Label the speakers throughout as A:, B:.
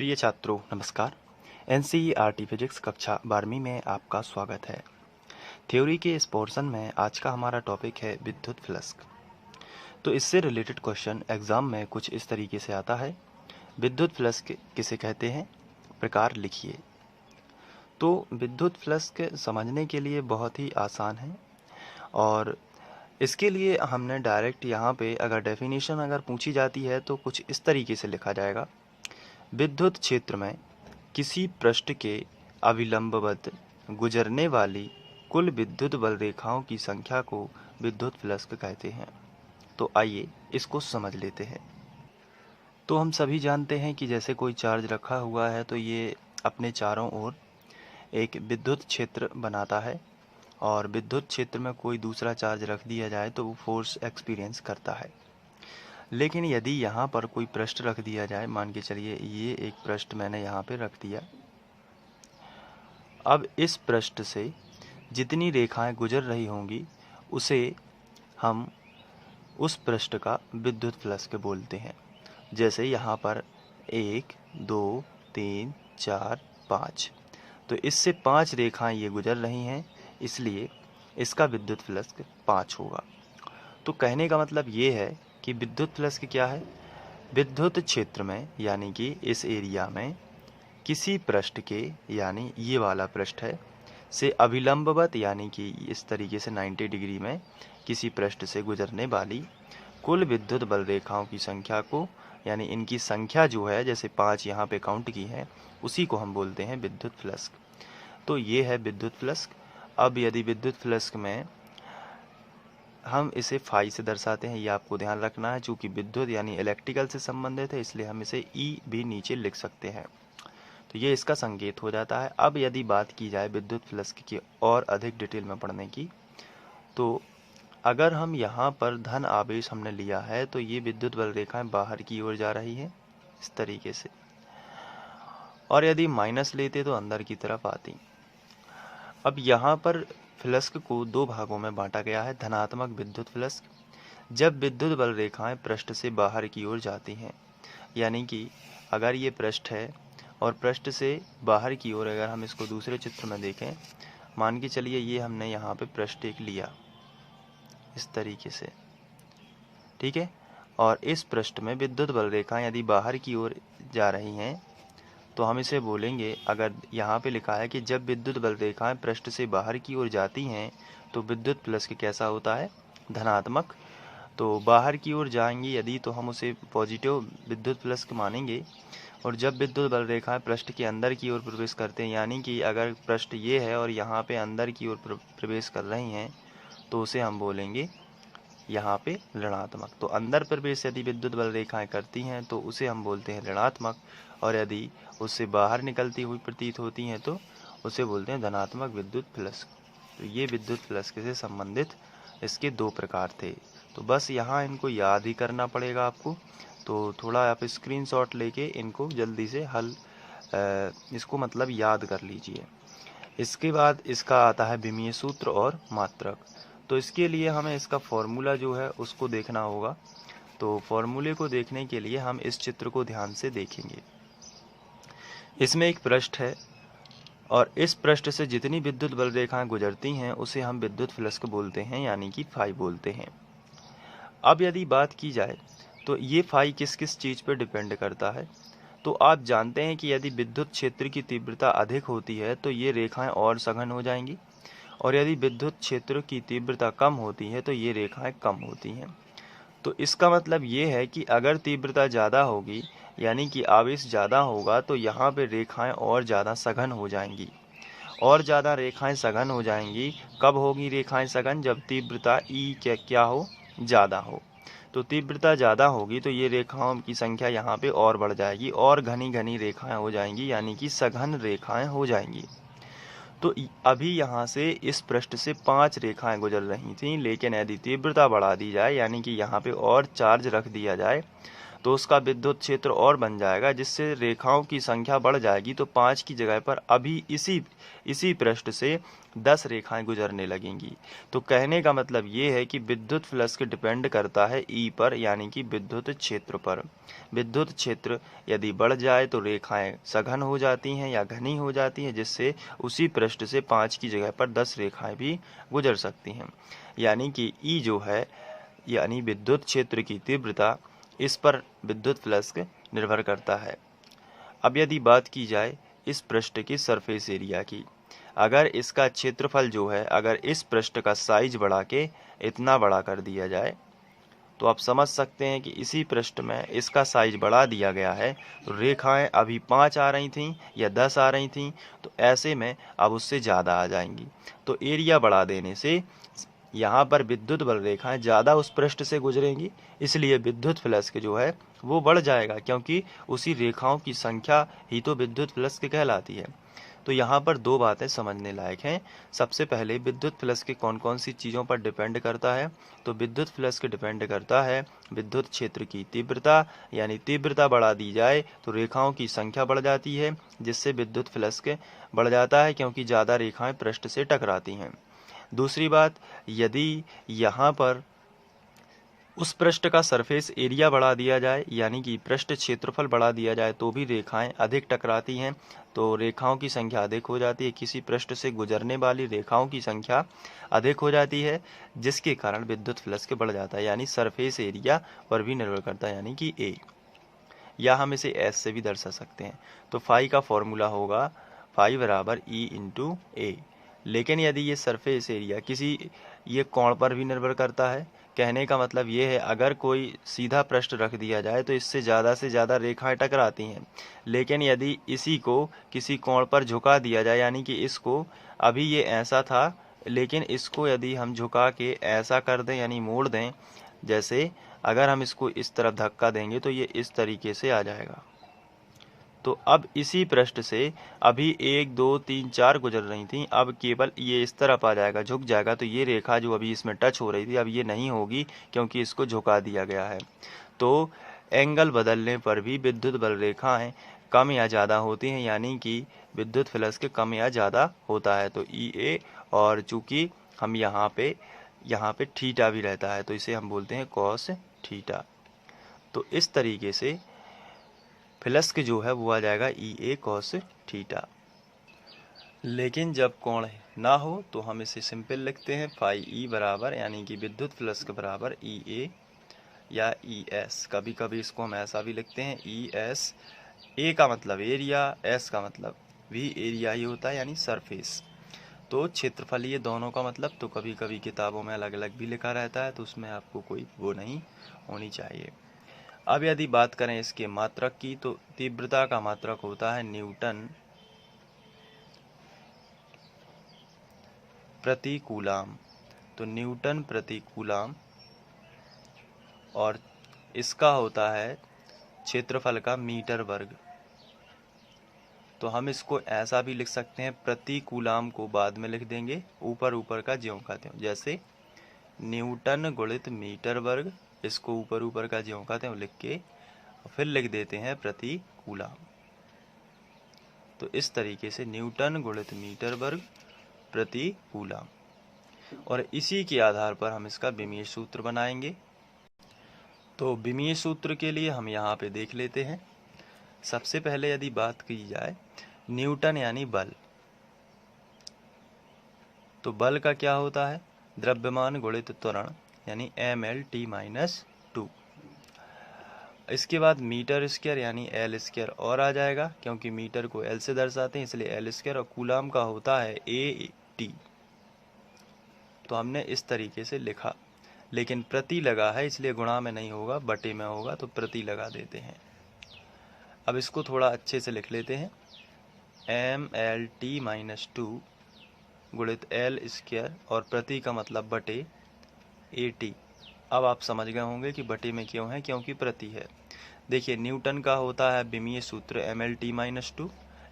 A: प्रिय छात्रों नमस्कार। एनसीईआरटी फिजिक्स कक्षा 12वीं में आपका स्वागत है। थ्योरी के इस पोर्शन में आज का हमारा टॉपिक है विद्युत फ्लक्स। तो इससे रिलेटेड क्वेश्चन एग्जाम में कुछ इस तरीके से आता है, विद्युत फ्लक्स किसे कहते हैं, प्रकार लिखिए। तो विद्युत फ्लक्स समझने के लिए बहुत ही आसान है और इसके लिए हमने डायरेक्ट यहाँ पे अगर डेफिनेशन अगर पूछी जाती है तो कुछ इस तरीके से लिखा जाएगा। विद्युत क्षेत्र में किसी पृष्ठ के अविलंबवत गुजरने वाली कुल विद्युत बल रेखाओं की संख्या को विद्युत फ्लक्स कहते हैं। तो आइए इसको समझ लेते हैं। तो हम सभी जानते हैं कि जैसे कोई चार्ज रखा हुआ है तो ये अपने चारों ओर एक विद्युत क्षेत्र बनाता है और विद्युत क्षेत्र में कोई दूसरा चार्ज रख दिया जाए तो वो फोर्स एक्सपीरियंस करता है। लेकिन यदि यहाँ पर कोई पृष्ठ रख दिया जाए, मान के चलिए ये एक पृष्ठ मैंने यहाँ पे रख दिया। अब इस पृष्ठ से जितनी रेखाएं गुजर रही होंगी उसे हम उस पृष्ठ का विद्युत फ्लक्स बोलते हैं। जैसे यहाँ पर 1, 2, 3, 4, 5, तो इससे 5 रेखाएं ये गुजर रही हैं, इसलिए इसका विद्युत फ्लक्स 5 होगा। तो कहने का मतलब ये है कि विद्युत फ्लक्स क्या है, विद्युत क्षेत्र में यानी कि इस एरिया में किसी पृष्ठ के, यानी ये वाला पृष्ठ है, से अभिलंबवत यानी कि इस तरीके से 90 डिग्री में किसी पृष्ठ से गुजरने वाली कुल विद्युत बल रेखाओं की संख्या को, यानी इनकी संख्या जो है, जैसे 5 यहाँ पे काउंट की है, उसी को हम बोलते हैं विद्युत फ्लक्स। तो ये है विद्युत फ्लक्स। अब यदि विद्युत फ्लक्स में हम इसे फाई से दर्शाते हैं, ये आपको ध्यान रखना है। चूंकि विद्युत यानी इलेक्ट्रिकल से संबंधित है, इसलिए हम इसे ई भी नीचे लिख सकते हैं। तो ये इसका संकेत हो जाता है। अब यदि बात की जाए विद्युत फ्लक्स की और अधिक डिटेल में पढ़ने की, तो अगर हम यहाँ पर धन आवेश हमने लिया है तो ये विद्युत बल रेखाएं बाहर की ओर जा रही है इस तरीके से, और यदि माइनस लेते तो अंदर की तरफ आती। अब यहाँ पर फ्लक्स को दो भागों में बांटा गया है। धनात्मक विद्युत फ्लक्स, जब विद्युत बल रेखाएं पृष्ठ से बाहर की ओर जाती हैं, यानी कि अगर ये पृष्ठ है और पृष्ठ से बाहर की ओर अगर हम इसको दूसरे चित्र में देखें, मान के चलिए ये हमने यहाँ पे पृष्ठ एक लिया इस तरीके से, ठीक है, और इस पृष्ठ में विद्युत बल रेखाएं यदि बाहर की ओर जा रही हैं तो हम इसे बोलेंगे, अगर यहाँ पे लिखा है कि जब विद्युत बल रेखाएं पृष्ठ से बाहर की ओर जाती हैं तो विद्युत फ्लक्स कैसा होता है, धनात्मक। तो बाहर की ओर जाएंगी यदि तो हम उसे पॉजिटिव विद्युत फ्लक्स मानेंगे, और जब विद्युत बल रेखाएं पृष्ठ के अंदर की ओर प्रवेश करते हैं, यानी कि अगर पृष्ठ ये है और यहाँ पे अंदर की ओर प्रवेश कर रही हैं, तो उसे हम बोलेंगे यहाँ पे ऋणात्मक। तो अंदर प्रवेश यदि विद्युत बल रेखाएं करती हैं तो उसे हम बोलते हैं ऋणात्मक, और यदि उससे बाहर निकलती हुई प्रतीत होती हैं तो उसे बोलते हैं धनात्मक विद्युत फ्लक्स। तो ये विद्युत फ्लक्स से संबंधित इसके दो प्रकार थे। तो बस यहाँ इनको याद ही करना पड़ेगा आपको। तो थोड़ा आप स्क्रीनशॉट लेके इनको जल्दी से इसको मतलब याद कर लीजिए। इसके बाद इसका आता है विमीय सूत्र और मात्रक। तो इसके लिए हमें इसका फॉर्मूला जो है उसको देखना होगा। तो फॉर्मूले को देखने के लिए हम इस चित्र को ध्यान से देखेंगे। इसमें एक पृष्ठ है और इस पृष्ठ से जितनी विद्युत बल रेखाएं गुजरती हैं उसे हम विद्युत फ्लक्स बोलते हैं, यानी कि फाई बोलते हैं। अब यदि बात की जाए तो ये फाई किस किस चीज़ पर डिपेंड करता है, तो आप जानते हैं कि यदि विद्युत क्षेत्र की तीव्रता अधिक होती है तो ये रेखाएं और सघन हो जाएंगी, और यदि विद्युत क्षेत्र की तीव्रता कम होती है तो ये रेखाएं कम होती हैं। तो इसका मतलब ये है कि अगर तीव्रता ज़्यादा होगी, यानी कि आवेश ज़्यादा होगा, तो यहाँ पे रेखाएं और ज़्यादा सघन हो जाएंगी। और ज़्यादा रेखाएं सघन हो जाएंगी, कब होगी रेखाएं सघन, जब तीव्रता ई क्या हो, ज़्यादा हो। तो तीव्रता ज़्यादा होगी तो ये रेखाओं की संख्या यहाँ पे और बढ़ जाएगी और घनी घनी रेखाएं हो जाएंगी, यानी कि सघन रेखाएं हो जाएंगी। तो अभी यहाँ से इस पृष्ठ से 5 रेखाएं गुजर रही थीं, लेकिन यदि तीव्रता बढ़ा दी जाए, यानी कि यहाँ पे और चार्ज रख दिया जाए, तो उसका विद्युत क्षेत्र और बन जाएगा, जिससे रेखाओं की संख्या बढ़ जाएगी। तो 5 की जगह पर अभी इसी पृष्ठ से 10 रेखाएं गुजरने लगेंगी। तो कहने का मतलब ये है कि विद्युत फ्लक्स डिपेंड करता है ई पर, यानी कि विद्युत क्षेत्र पर। विद्युत क्षेत्र यदि बढ़ जाए तो रेखाएं सघन हो जाती हैं या घनी हो जाती हैं, जिससे उसी पृष्ठ से 5 की जगह पर 10 रेखाएं भी गुजर सकती हैं। यानी कि ई जो है, यानी विद्युत क्षेत्र की तीव्रता, इस पर विद्युत फ्लक्स निर्भर करता है। अब यदि बात की जाए इस पृष्ठ की सरफेस एरिया की, अगर इसका क्षेत्रफल जो है, अगर इस पृष्ठ का साइज बढ़ा के इतना बड़ा कर दिया जाए, तो आप समझ सकते हैं कि इसी पृष्ठ में इसका साइज बढ़ा दिया गया है। तो रेखाएं अभी 5 आ रही थीं या 10 आ रही थीं, तो ऐसे में अब उससे ज़्यादा आ जाएंगी। तो एरिया बढ़ा देने से यहाँ पर विद्युत बल रेखाएं ज़्यादा उस पृष्ठ से गुजरेंगी, इसलिए विद्युत फ्लक्स जो है वो बढ़ जाएगा, क्योंकि उसी रेखाओं की संख्या ही तो विद्युत फ्लक्स कहलाती है। तो यहाँ पर दो बातें समझने लायक हैं। सबसे पहले विद्युत फ्लक्स के कौन कौन सी चीज़ों पर डिपेंड करता है, तो विद्युत फ्लक्स डिपेंड करता है विद्युत क्षेत्र की तीव्रता, यानी तीव्रता बढ़ा दी जाए तो रेखाओं की संख्या बढ़ जाती है, जिससे विद्युत फ्लक्स बढ़ जाता है, क्योंकि ज़्यादा रेखाएं पृष्ठ से टकराती हैं। दूसरी बात, यदि यहाँ पर उस पृष्ठ का सरफेस एरिया बढ़ा दिया जाए, यानी कि पृष्ठ क्षेत्रफल बढ़ा दिया जाए, तो भी रेखाएं अधिक टकराती हैं, तो रेखाओं की संख्या अधिक हो जाती है। किसी पृष्ठ से गुजरने वाली रेखाओं की संख्या अधिक हो जाती है, जिसके कारण विद्युत फ्लक्स बढ़ जाता है, यानी सरफेस एरिया पर भी निर्भर करता है, यानी कि ए, या हम इसे एस से भी दर्शा सकते हैं। तो फाई का फॉर्मूला होगा फाई बराबर ई इंटू ए। लेकिन यदि ये सरफेस एरिया किसी ये कोण पर भी निर्भर करता है। कहने का मतलब ये है, अगर कोई सीधा पृष्ठ रख दिया जाए तो इससे से ज़्यादा रेखाएं टकराती हैं, लेकिन यदि इसी को किसी कोण पर झुका दिया जाए, यानी कि इसको अभी ये ऐसा था, लेकिन इसको यदि हम झुका के ऐसा कर दें, यानी मोड़ दें, जैसे अगर हम इसको इस तरफ धक्का देंगे तो ये इस तरीके से आ जाएगा। तो अब इसी पृष्ठ से अभी 1 2 3 4 गुजर रही थी, अब केवल ये इस तरफ आ जाएगा, झुक जाएगा। तो ये रेखा जो अभी इसमें टच हो रही थी, अब ये नहीं होगी, क्योंकि इसको झुका दिया गया है। तो एंगल बदलने पर भी विद्युत बल रेखाएं कम या ज़्यादा होती हैं, यानी कि विद्युत फ्लक्स के कम या ज़्यादा होता है। तो ई ए, और चूंकि हम यहाँ पे थीटा भी रहता है, तो इसे हम बोलते हैं कॉस थीटा। तो इस तरीके से फ्लक्स जो है वो आ जाएगा ई ए कॉस थीटा। लेकिन जब कोण ना हो तो हम इसे सिंपल लिखते हैं फाई ई बराबर, यानी कि विद्युत फ्लक्स के बराबर ई ए या ई एस। कभी कभी इसको हम ऐसा भी लिखते हैं ई एस। ए का मतलब एरिया, एस का मतलब भी एरिया ही होता है, यानी सरफेस। तो क्षेत्रफल ये दोनों का मतलब तो कभी कभी किताबों में अलग अलग भी लिखा रहता है, तो उसमें आपको कोई वो नहीं होनी चाहिए। अब यदि बात करें इसके मात्रक की, तो तीव्रता का मात्रक होता है न्यूटन प्रति कूलाम। तो न्यूटन प्रति कूलाम, और इसका होता है क्षेत्रफल का मीटर वर्ग। तो हम इसको ऐसा भी लिख सकते हैं, प्रति कूलाम को बाद में लिख देंगे, ऊपर का ज्यों का त्यों, जैसे न्यूटन गुणित मीटर वर्ग, इसको ऊपर का ज्यों का त्यों लिख के फिर लिख देते हैं प्रति कूलाम। तो इस तरीके से न्यूटन गुणित मीटर वर्ग प्रति कूलाम, और इसी के आधार पर हम इसका विमीय सूत्र बनाएंगे। तो विमीय सूत्र के लिए हम यहाँ पे देख लेते हैं। सबसे पहले यदि बात की जाए न्यूटन यानी बल, तो बल का क्या होता है, द्रव्यमान गुणित त्वरण, यानी mL/T-2। इसके बाद मीटर स्क्वायर यानी L स्क्वायर और आ जाएगा, क्योंकि मीटर को L से दर्शाते हैं, इसलिए L स्क्वायर, और कूलाम का होता है AT। तो हमने इस तरीके से लिखा, लेकिन प्रति लगा है इसलिए गुणा में नहीं होगा, बटे में होगा, तो प्रति लगा देते हैं। अब इसको थोड़ा अच्छे से लिख लेते हैं, mL/T-2 गुणित L स्क्वायर, और प्रति का मतलब बटे AT। अब आप समझ गए होंगे कि बटे में क्यों है, क्योंकि प्रति है। देखिए, न्यूटन का होता है विमीय सूत्र mL/T-2,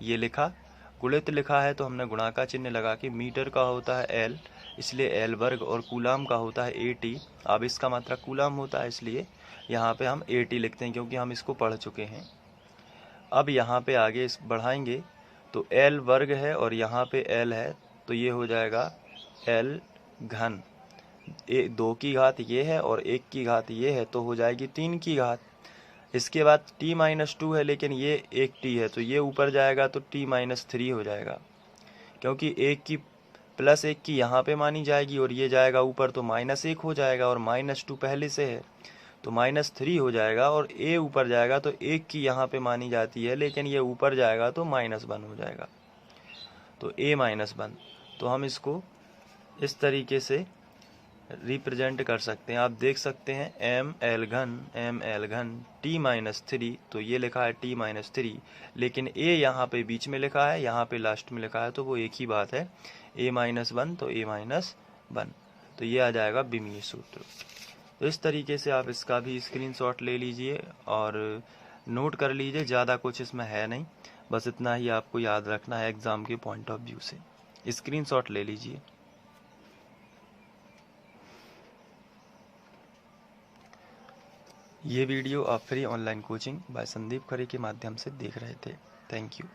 A: ये लिखा, गुणित लिखा है तो हमने गुणा का चिन्ह लगा के, मीटर का होता है L, इसलिए L वर्ग, और कूलाम का होता है AT। अब इसका मात्रक कूलाम होता है, इसलिए यहाँ पे हम 80 लिखते हैं क्योंकि हम इसको पढ़ चुके हैं। अब यहाँ पे आगे इस बढ़ाएंगे तो L वर्ग है और यहाँ पे L है, तो ये हो जाएगा L घन। 2 की घात ये है और 1 की घात ये है, तो हो जाएगी 3 की घात। इसके बाद t-2 है, लेकिन ये 1t है, तो ये ऊपर जाएगा तो t-3 हो जाएगा, क्योंकि 1 की प्लस 1 की यहाँ पे मानी जाएगी और ये जाएगा ऊपर तो -1 हो जाएगा, और -2 पहले से है तो -3 हो जाएगा, और a ऊपर जाएगा तो 1 की यहाँ पे मानी जाती है, लेकिन ये ऊपर जाएगा तो -1 हो जाएगा, तो a-1। तो हम इसको इस तरीके से रिप्रेजेंट कर सकते हैं। आप देख सकते हैं ml घन t-3, तो ये लिखा है t-3, लेकिन a यहाँ पे बीच में लिखा है, यहाँ पे लास्ट में लिखा है, तो वो एक ही बात है, a-1 तो a-1, तो ये आ जाएगा बीमीय सूत्र। तो इस तरीके से आप इसका भी स्क्रीनशॉट ले लीजिए और नोट कर लीजिए। ज़्यादा कुछ इसमें है नहीं, बस इतना ही आपको याद रखना है एग्ज़ाम के पॉइंट ऑफ व्यू से। स्क्रीनशॉट ले लीजिए। ये वीडियो आप free online coaching by Sandeep Khare के माध्यम से देख रहे थे। Thank you.